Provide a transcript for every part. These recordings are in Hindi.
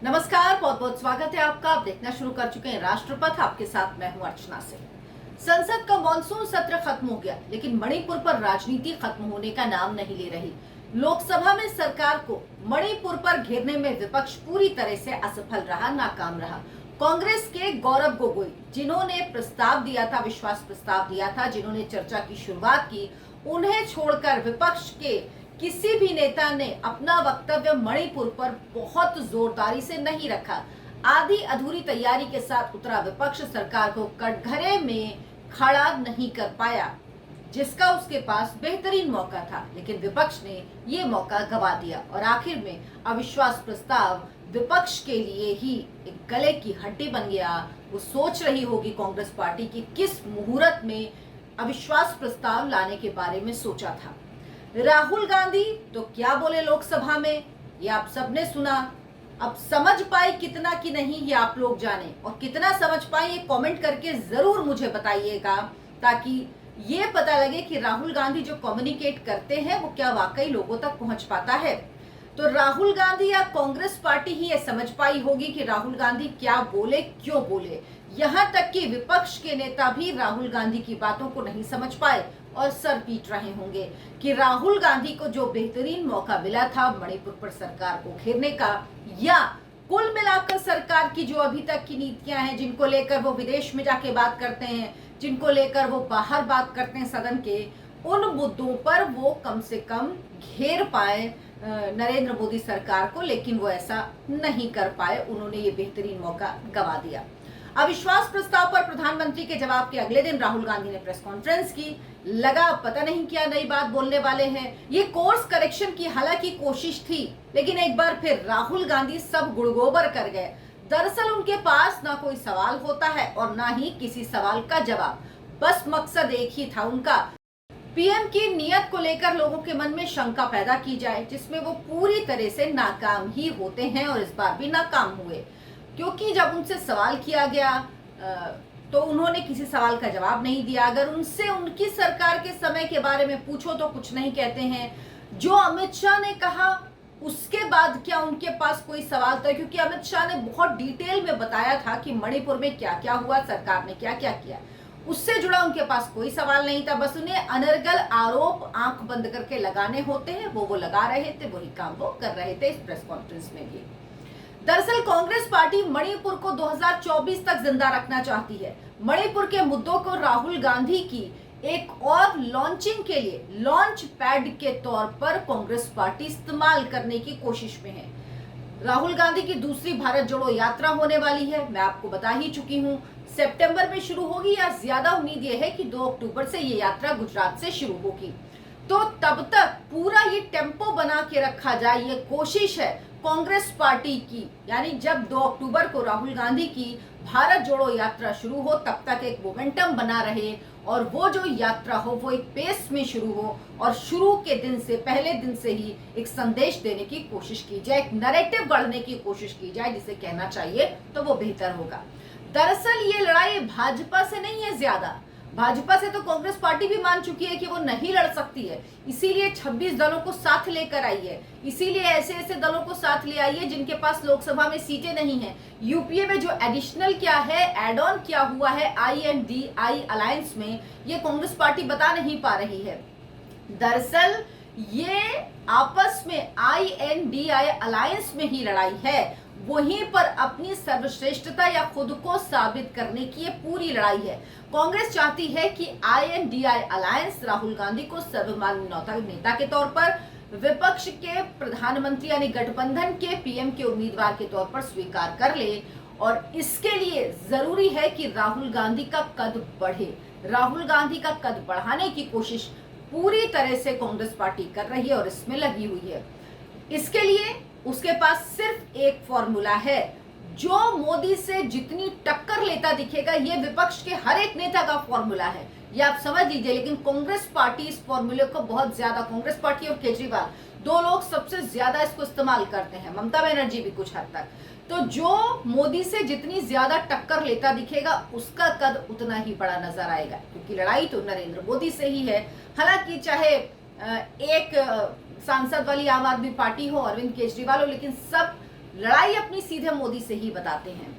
नमस्कार, बहुत बहुत स्वागत है आपका। आप देखना शुरू कर चुके हैं राष्ट्रपथ। आपके साथ मैं हूं अर्चना से। संसद का मॉनसून सत्र खत्म हो गया, लेकिन मणिपुर पर राजनीति खत्म होने का नाम नहीं ले रही। लोकसभा में सरकार को मणिपुर पर घेरने में विपक्ष पूरी तरह से असफल रहा, नाकाम रहा। कांग्रेस के गौरव गोगोई, जिन्होंने प्रस्ताव दिया था, विश्वास प्रस्ताव दिया था, जिन्होंने चर्चा की शुरुआत की, उन्हें छोड़कर विपक्ष के किसी भी नेता ने अपना वक्तव्य मणिपुर पर बहुत जोरदारी से नहीं रखा। आधी अधूरी तैयारी के साथ उतरा विपक्ष सरकार को कटघरे में खड़ा नहीं कर पाया, जिसका उसके पास बेहतरीन मौका था, लेकिन विपक्ष ने ये मौका गवा दिया और आखिर में अविश्वास प्रस्ताव विपक्ष के लिए ही एक गले की हड्डी बन गया। वो सोच रही होगी कांग्रेस पार्टी की किस मुहूर्त में अविश्वास प्रस्ताव लाने के बारे में सोचा था। राहुल गांधी तो क्या बोले लोकसभा में, ये आप सबने सुना। अब समझ पाए कितना कि नहीं ये आप लोग जाने, और कितना समझ पाए ये कमेंट करके जरूर मुझे बताइएगा, ताकि ये पता लगे कि राहुल गांधी जो कम्युनिकेट करते हैं वो क्या वाकई लोगों तक पहुंच पाता है। तो राहुल गांधी या कांग्रेस पार्टी ही ये समझ पाई होगी कि राहुल गांधी क्या बोले, क्यों बोले। यहां तक कि विपक्ष के नेता भी राहुल गांधी की बातों को नहीं समझ पाए और सर पीट रहे होंगे कि राहुल गांधी को जो बेहतरीन मौका मिला था मणिपुर पर सरकार को घेरने का, या कुल मिलाकर सरकार की जो अभी तक की नीतियां हैं, जिनको लेकर वो विदेश में जाके बात करते हैं, जिनको लेकर वो बाहर बात करते हैं सदन के, उन मुद्दों पर वो कम से कम घेर पाए नरेंद्र मोदी सरकार को, लेकिन वो ऐसा नहीं कर पाए। उन्होंने ये बेहतरीन मौका गवा दिया। अविश्वास प्रस्ताव पर प्रधानमंत्री के जवाब के अगले दिन राहुल गांधी ने प्रेस कॉन्फ्रेंस की। लगा पता नहीं क्या नई बात बोलने वाले हैं। ये कोर्स करेक्शन की हालांकि कोशिश थी, लेकिन एक बार फिर राहुल गांधी सब गुड़गोबर कर गए। दरअसल उनके पास ना कोई सवाल होता है और ना ही किसी सवाल का जवाब। बस मकसद एक ही था उनका, पीएम की नीयत को लेकर लोगों के मन में शंका पैदा की जाए, जिसमें वो पूरी तरह से नाकाम ही होते हैं और इस बार भी नाकाम हुए। क्योंकि जब उनसे सवाल किया गया तो उन्होंने किसी सवाल का जवाब नहीं दिया। अगर उनसे उनकी सरकार के समय के बारे में पूछो तो कुछ नहीं कहते हैं। जो अमित शाह ने कहा उसके बाद क्या उनके पास कोई सवाल था? क्योंकि अमित शाह ने बहुत डिटेल में बताया था कि मणिपुर में क्या क्या हुआ, सरकार ने क्या क्या किया। उससे जुड़ा उनके पास कोई सवाल नहीं था। बस उन्हें अनर्गल आरोप आंख बंद करके लगाने होते हैं, वो लगा रहे थे, वही काम वो कर रहे थे इस प्रेस कॉन्फ्रेंस में भी। दरअसल कांग्रेस पार्टी मणिपुर को 2024 तक जिंदा रखना चाहती है। मणिपुर के मुद्दों को राहुल गांधी की एक और लॉन्चिंग के लिए लॉन्च पैड के तौर पर कांग्रेस पार्टी इस्तेमाल करने की कोशिश में है। राहुल गांधी की दूसरी भारत जोड़ो यात्रा होने वाली है, मैं आपको बता ही चुकी हूं। सितंबर में शुरू होगी, या ज्यादा उम्मीद यह है कि 2 अक्टूबर से ये यात्रा गुजरात से शुरू होगी। तो तब तक पूरा ये टेम्पो बना के रखा जाए, ये कोशिश है कांग्रेस पार्टी की। यानी जब 2 अक्टूबर को राहुल गांधी की भारत जोड़ो यात्रा शुरू हो, तब तक एक मोमेंटम बना रहे और वो जो यात्रा हो वो एक पेस में शुरू हो, और शुरू के दिन से, पहले दिन से ही एक संदेश देने की कोशिश की जाए, एक नैरेटिव गढ़ने की कोशिश की जाए, जिसे कहना चाहिए तो वो बेहतर होगा। दरअसल ये लड़ाई भाजपा से नहीं है ज्यादा। भाजपा से तो कांग्रेस पार्टी भी मान चुकी है कि वो नहीं लड़ सकती है, इसीलिए 26 दलों को साथ लेकर आई है। इसीलिए ऐसे ऐसे दलों को साथ ले आई है जिनके पास लोकसभा में सीटें नहीं है। यूपीए में जो एडिशनल क्या है, एड ऑन क्या हुआ है INDI अलायंस में, ये कांग्रेस पार्टी बता नहीं पा रही है। दरअसल ये आपस में INDI अलायंस में ही लड़ाई है, वहीं पर अपनी सर्वश्रेष्ठता या खुद को साबित करने की ये पूरी लड़ाई है। कांग्रेस चाहती है कि INDI अलायंस राहुल गांधी को सर्वमान्य नेता के तौर पर, विपक्ष के प्रधानमंत्री यानी गठबंधन के पीएम के उम्मीदवार के तौर पर स्वीकार कर ले, और इसके लिए जरूरी है कि राहुल गांधी का कद बढ़े। राहुल गांधी का कद बढ़ाने की कोशिश पूरी तरह से कांग्रेस पार्टी कर रही है और इसमें लगी हुई है। इसके लिए उसके पास सिर्फ एक फॉर्मूला है, जो मोदी से जितनी टक्कर लेता दिखेगा, ये विपक्ष के हर एक नेता का फॉर्मूला है, ये आप समझ लीजिए। लेकिन कांग्रेस पार्टी इस फॉर्मूले को बहुत ज्यादा, कांग्रेस पार्टी और केजरीवाल 2 लोग सबसे ज्यादा इसको इस्तेमाल करते हैं, ममता बनर्जी भी कुछ हद तक। तो जो मोदी से जितनी ज्यादा टक्कर लेता दिखेगा, उसका कद उतना ही बड़ा नजर आएगा, क्योंकि लड़ाई तो नरेंद्र मोदी से ही है। हालांकि चाहे एक सांसद वाली आम आदमी पार्टी हो, अरविंद केजरीवाल हो, लेकिन सब लड़ाई अपनी सीधे मोदी से ही बताते हैं।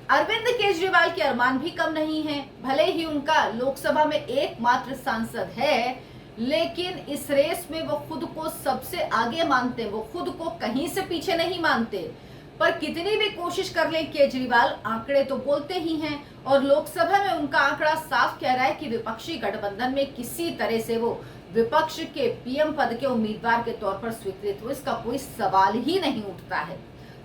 अरविंद केजरीवाल के अरमान भी कम नहीं है। भले ही उनका लोकसभा में एकमात्र सांसद है, लेकिन इस रेस में वो खुद को सबसे आगे मानते हैं। वो खुद को कहीं से पीछे नहीं मानते। पर कितनी भी कोशिश कर लें केजरीवाल, आंकड़े तो बोलते ही हैं और लोकसभा में उनका आंकड़ा साफ कह रहा है कि विपक्षी गठबंधन में किसी तरह से वो विपक्ष के पीएम पद के उम्मीदवार के तौर पर स्वीकृत हो, इसका कोई सवाल ही नहीं उठता है।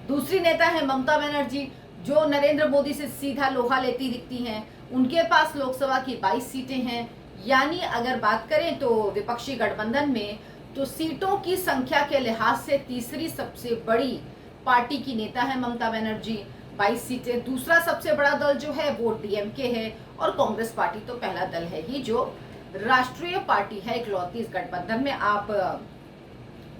दूसरी नेता है ममता बनर्जी, जो नरेंद्र मोदी से सीधा लोहा लेती दिखती हैं। उनके पास लोकसभा की 22 सीटें हैं। यानी अगर बात करें तो विपक्षी गठबंधन में तो सीटों की संख्या के लिहाज से तीसरी सबसे बड़ी पार्टी की नेता है ममता बनर्जी, 22 सीटें। दूसरा सबसे बड़ा दल जो है वो डीएमके है और कांग्रेस पार्टी तो पहला दल है ही जो राष्ट्रीय पार्टी है इकलौती इस गठबंधन में। आप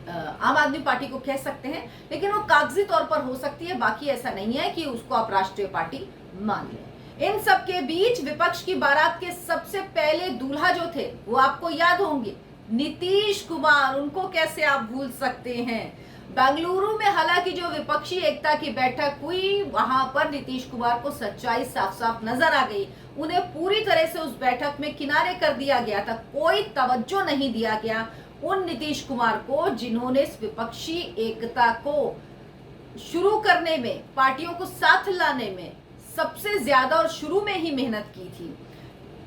आम आदमी पार्टी को कह सकते हैं, लेकिन वो कागजी तौर पर हो सकती है, बाकी ऐसा नहीं है कि उसको आप राष्ट्रीय पार्टी मान लें। इन सब के बीच विपक्ष की बारात के सबसे पहले दूल्हा जो थे वो आपको याद होंगे, नीतीश कुमार। उनको कैसे आप भूल सकते हैं। बेंगलुरु में हालांकि जो विपक्षी एकता की बैठक हुई, वहां पर नीतीश कुमार को सच्चाई साफ साफ नजर आ गई। उन्हें पूरी तरह से उस बैठक में किनारे कर दिया गया था। कोई तवज्जो नहीं दिया गया उन नीतीश कुमार को जिन्होंने इस विपक्षी एकता को शुरू करने में, पार्टियों को साथ लाने में सबसे ज्यादा और शुरू में ही मेहनत की थी।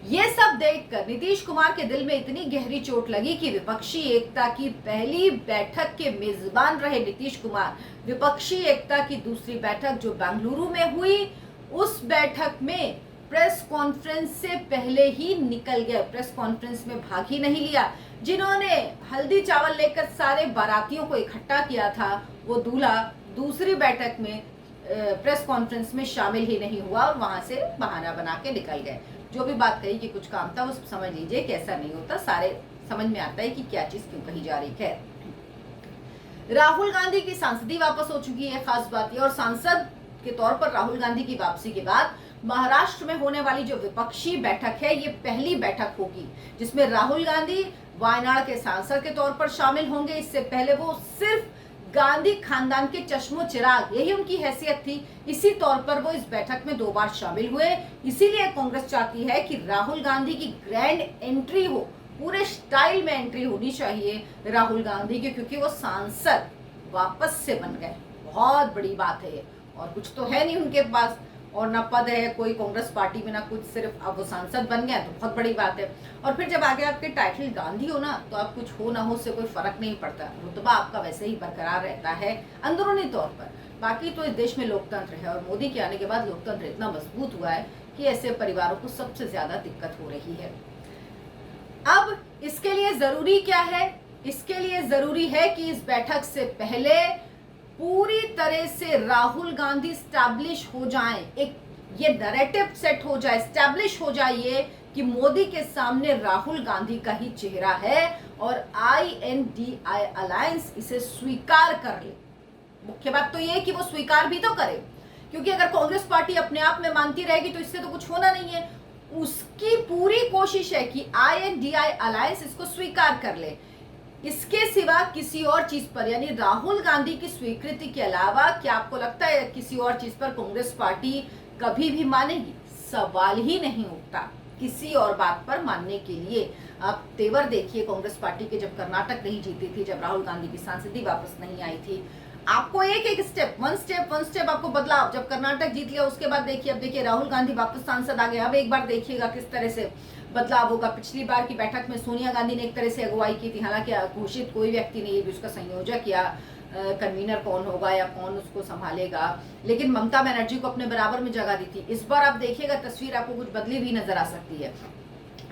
ये सब देखकर नीतीश कुमार के दिल में इतनी गहरी चोट लगी कि विपक्षी एकता की पहली बैठक के मेजबान रहे नीतीश कुमार, विपक्षी एकता की दूसरी बैठक जो बेंगलुरु में हुई, उस बैठक में प्रेस कॉन्फ्रेंस से पहले ही निकल गए। प्रेस कॉन्फ्रेंस में भाग ही नहीं लिया। जिन्होंने हल्दी चावल लेकर सारे बारातियों को इकट्ठा किया था, वो दूल्हा दूसरी बैठक में प्रेस कॉन्फ्रेंस में शामिल ही नहीं हुआ और वहां से बहाना बना के निकल गए। जो भी बात कही कि कुछ काम था, वो समझ लीजिए कि ऐसा नहीं होता। सारे समझ में आता है कि क्या चीज क्यों कही जा रही है। राहुल गांधी की सांसदी वापस हो चुकी है, खास बात यह। और सांसद के तौर पर राहुल गांधी की वापसी के बाद महाराष्ट्र में होने वाली जो विपक्षी बैठक है, ये पहली बैठक होगी जिसमें राहुल गांधी वायनाड के सांसद के तौर पर शामिल होंगे। इससे पहले वो सिर्फ गांधी खानदान के चश्मो चिराग, यही उनकी हैसियत थी। इसी तौर पर वो इस बैठक में 2 बार शामिल हुए। इसीलिए कांग्रेस चाहती है कि राहुल गांधी की ग्रैंड एंट्री हो, पूरे स्टाइल में एंट्री होनी चाहिए राहुल गांधी की, क्योंकि वो सांसद वापस से बन गए। बहुत बड़ी बात है ये। और कुछ तो है नहीं उनके पास, और ना पद है कोई कांग्रेस पार्टी में, ना कुछ, सिर्फ अब वो सांसद बन गए तो बहुत बड़ी बात है। और फिर जब आगे आपके टाइटल गांधी हो ना, तो आप कुछ हो ना हो से कोई फर्क नहीं पड़ता, रुतबा आपका वैसे ही बरकरार रहता है अंदरूनी तौर पर। बाकी तो इस देश में लोकतंत्र है और मोदी के आने के बाद लोकतंत्र इतना मजबूत हुआ है कि ऐसे परिवारों को सबसे ज्यादा दिक्कत हो रही है। अब इसके लिए जरूरी क्या है? इसके लिए जरूरी है कि इस बैठक से पहले पूरी तरह से राहुल गांधी स्टैब्लिश हो जाएं, एक ये नैरेटिव सेट हो जाए, स्टैब्लिश हो जाए ये कि मोदी के सामने राहुल गांधी का ही चेहरा है और INDI अलायंस इसे स्वीकार कर ले। मुख्य बात तो ये कि वो स्वीकार भी तो करे, क्योंकि अगर कांग्रेस पार्टी अपने आप में मानती रहेगी तो इससे तो कुछ होना नहीं है। उसकी पूरी कोशिश है कि INDI अलायंस इसको स्वीकार कर ले। इसके सिवा किसी और चीज पर, यानी राहुल गांधी की स्वीकृति के अलावा क्या आपको लगता है किसी और चीज पर कांग्रेस पार्टी कभी भी मानेगी? सवाल ही नहीं उठता किसी और बात पर मानने के लिए। आप तेवर देखिए कांग्रेस पार्टी के, जब कर्नाटक नहीं जीती थी, जब राहुल गांधी की सांसदी वापस नहीं आई थी, आपको एक स्टेप, वन स्टेप आपको बदलाव। जब कर्नाटक जीत लिया उसके बाद देखिए, अब देखिए राहुल गांधी वापस सांसद आ गए। अब एक बार देखिएगा किस तरह से बदलाव होगा। पिछली बार की बैठक में सोनिया गांधी ने एक तरह से अगुवाई की थी, हालांकि घोषित कोई व्यक्ति नहीं है उसका संयोजक या कन्वीनर कौन होगा या कौन उसको संभालेगा, लेकिन ममता बनर्जी को अपने बराबर में जगह दी थी। इस बार आप देखिएगा तस्वीर आपको कुछ बदली भी नजर आ सकती है।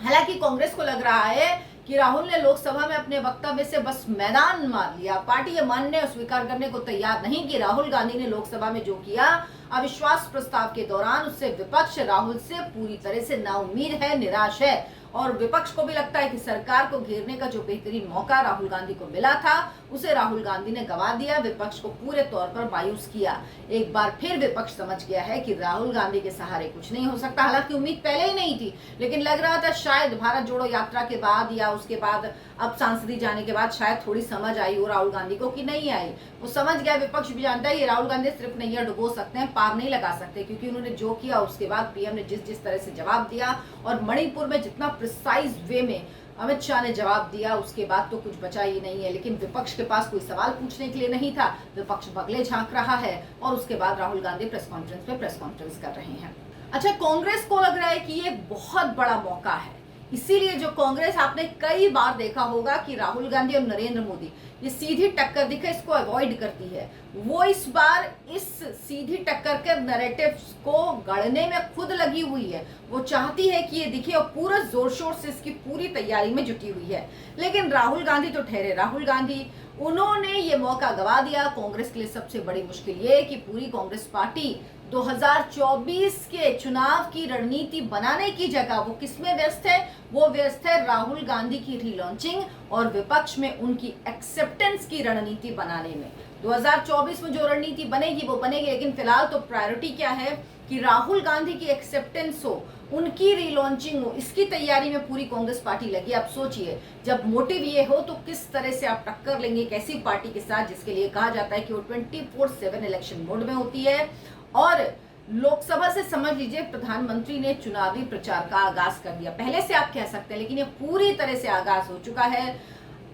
हालांकि कांग्रेस को लग रहा है कि राहुल ने लोकसभा में अपने वक्तव्य से बस मैदान मार लिया। पार्टी ये मानने और स्वीकार करने को तैयार नहीं कि राहुल गांधी ने लोकसभा में जो किया अविश्वास प्रस्ताव के दौरान, उससे विपक्ष राहुल से पूरी तरह से नाउम्मीद है, निराश है और विपक्ष को भी लगता है कि सरकार को घेरने का जो बेहतरीन मौका राहुल गांधी को मिला था उसे राहुल गांधी ने गंवा दिया, विपक्ष को पूरे तौर पर मायूस किया। एक बार फिर विपक्ष समझ गया है कि राहुल गांधी के सहारे कुछ नहीं हो सकता। हालांकि उम्मीद पहले ही नहीं थी, लेकिन लग रहा था शायद भारत जोड़ो यात्रा के बाद या उसके बाद अब सांसदी जाने के बाद शायद थोड़ी समझ आई हो राहुल गांधी को कि नहीं आई। वो समझ गया, विपक्ष भी जानता है ये राहुल गांधी सिर्फ नैया डुबो सकते हैं, पार नहीं लगा सकते, क्योंकि उन्होंने जो किया उसके बाद पीएम ने जिस तरह से जवाब दिया और मणिपुर में जितना प्रिसाइज वे में अमित शाह ने जवाब दिया उसके बाद तो कुछ बचा ही नहीं है। लेकिन विपक्ष के पास कोई सवाल पूछने के लिए नहीं था, विपक्ष बगले झांक रहा है और उसके बाद राहुल गांधी प्रेस कॉन्फ्रेंस कर रहे हैं। अच्छा, कांग्रेस को लग रहा है कि ये बहुत बड़ा मौका है, इसीलिए जो कांग्रेस आपने कई बार देखा होगा कि राहुल गांधी और नरेंद्र मोदी ये सीधी टक्कर दिखे इसको अवॉइड करती है, वो इस बार इस सीधी टक्कर के नैरेटिव को गढ़ने में खुद लगी हुई है। वो चाहती है कि ये दिखे और पूरा जोर शोर से इसकी पूरी तैयारी में जुटी हुई है। लेकिन राहुल गांधी तो ठहरे राहुल गांधी, उन्होंने ये मौका गवा दिया। कांग्रेस के लिए सबसे बड़ी मुश्किल ये है कि पूरी कांग्रेस पार्टी 2024 के चुनाव की रणनीति बनाने की जगह वो किसमें व्यस्त है? वो व्यस्त है राहुल गांधी की रीलॉन्चिंग और विपक्ष में उनकी एक्सेप्टेंस की रणनीति बनाने में। 2024 में जो रणनीति बनेगी वो बनेगी, लेकिन फिलहाल तो प्रायोरिटी क्या है कि राहुल गांधी की एक्सेप्टेंस हो, उनकी रीलॉन्चिंग हो, इसकी तैयारी में पूरी कांग्रेस पार्टी लगी। आप सोचिए, जब मोटिव ये हो तो किस तरह से आप टक्कर लेंगे एक ऐसी पार्टी के साथ जिसके लिए कहा जाता है कि वो 24/7 इलेक्शन मोड में होती है। और लोकसभा से समझ लीजिए प्रधानमंत्री ने चुनावी प्रचार का आगाज कर दिया, पहले से आप कह सकते हैं, लेकिन ये पूरी तरह से आगाज हो चुका है।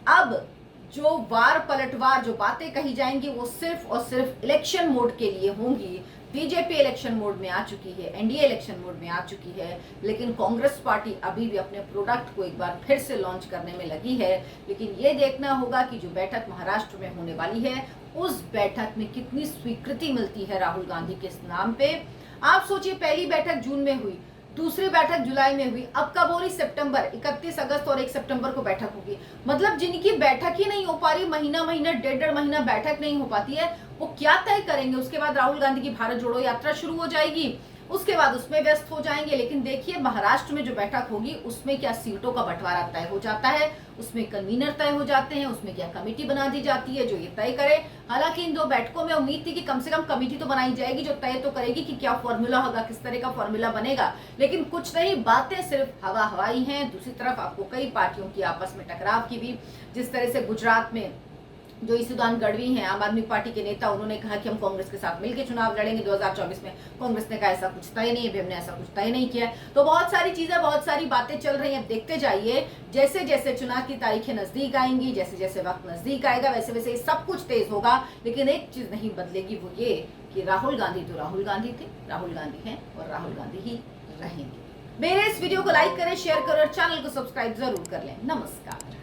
अब जो वार पलटवार जो बातें कही जाएंगी वो सिर्फ और सिर्फ इलेक्शन मोड के लिए होंगी। बीजेपी इलेक्शन मोड में आ चुकी है, एनडीए इलेक्शन मोड में आ चुकी है, लेकिन कांग्रेस पार्टी अभी भी अपने प्रोडक्ट को एक बार फिर से लॉन्च करने में लगी है। लेकिन ये देखना होगा कि जो बैठक महाराष्ट्र में होने वाली है उस बैठक में कितनी स्वीकृति मिलती है राहुल गांधी के इस नाम पे। आप सोचिए, पहली बैठक जून में हुई, दूसरी बैठक जुलाई में हुई, अब कब हो रही? सितंबर, 31 अगस्त और 1 सितंबर को बैठक होगी। मतलब जिनकी बैठक ही नहीं हो पा रही, महीना डेढ़ महीना बैठक नहीं हो पाती है, वो क्या तय करेंगे? उसके बाद राहुल गांधी की भारत जोड़ो यात्रा शुरू हो जाएगी, उसके बाद उसमें व्यस्त हो जाएंगे। लेकिन देखिए महाराष्ट्र में जो बैठक होगी उसमें क्या सीटों का बंटवारा तय हो जाता है, उसमें कन्वीनर तय हो जाते हैं, उसमें क्या कमेटी बना दी जाती है जो ये तय करे। हालांकि इन दो बैठकों में उम्मीद थी कि कम से कम कमेटी तो बनाई जाएगी जो तय तो करेगी कि क्या फॉर्मूला होगा, किस तरह का फॉर्मूला बनेगा। लेकिन कुछ नहीं, बातें सिर्फ हवा हवाई हैं। दूसरी तरफ आपको कई पार्टियों की आपस में टकराव की भी, जिस तरह से गुजरात में जो ईसुदान गढ़वी हैं आम आदमी पार्टी के नेता, उन्होंने कहा कि हम कांग्रेस के साथ मिलकर चुनाव लड़ेंगे 2024 में। कांग्रेस ने कहा ऐसा कुछ तय नहीं है, हमने ऐसा कुछ तय नहीं किया। तो बहुत सारी चीजें, बहुत सारी बातें चल रही हैं। देखते जाइए, जैसे जैसे चुनाव की तारीखें नजदीक आएंगी, जैसे जैसे वक्त नजदीक आएगा, वैसे वैसे सब कुछ तेज होगा। लेकिन एक चीज नहीं बदलेगी, वो ये कि राहुल गांधी तो राहुल गांधी थे, राहुल गांधी हैं और राहुल गांधी ही रहेंगे। मेरे इस वीडियो को लाइक करें, शेयर करें और चैनल को सब्सक्राइब जरूर कर लें। नमस्कार।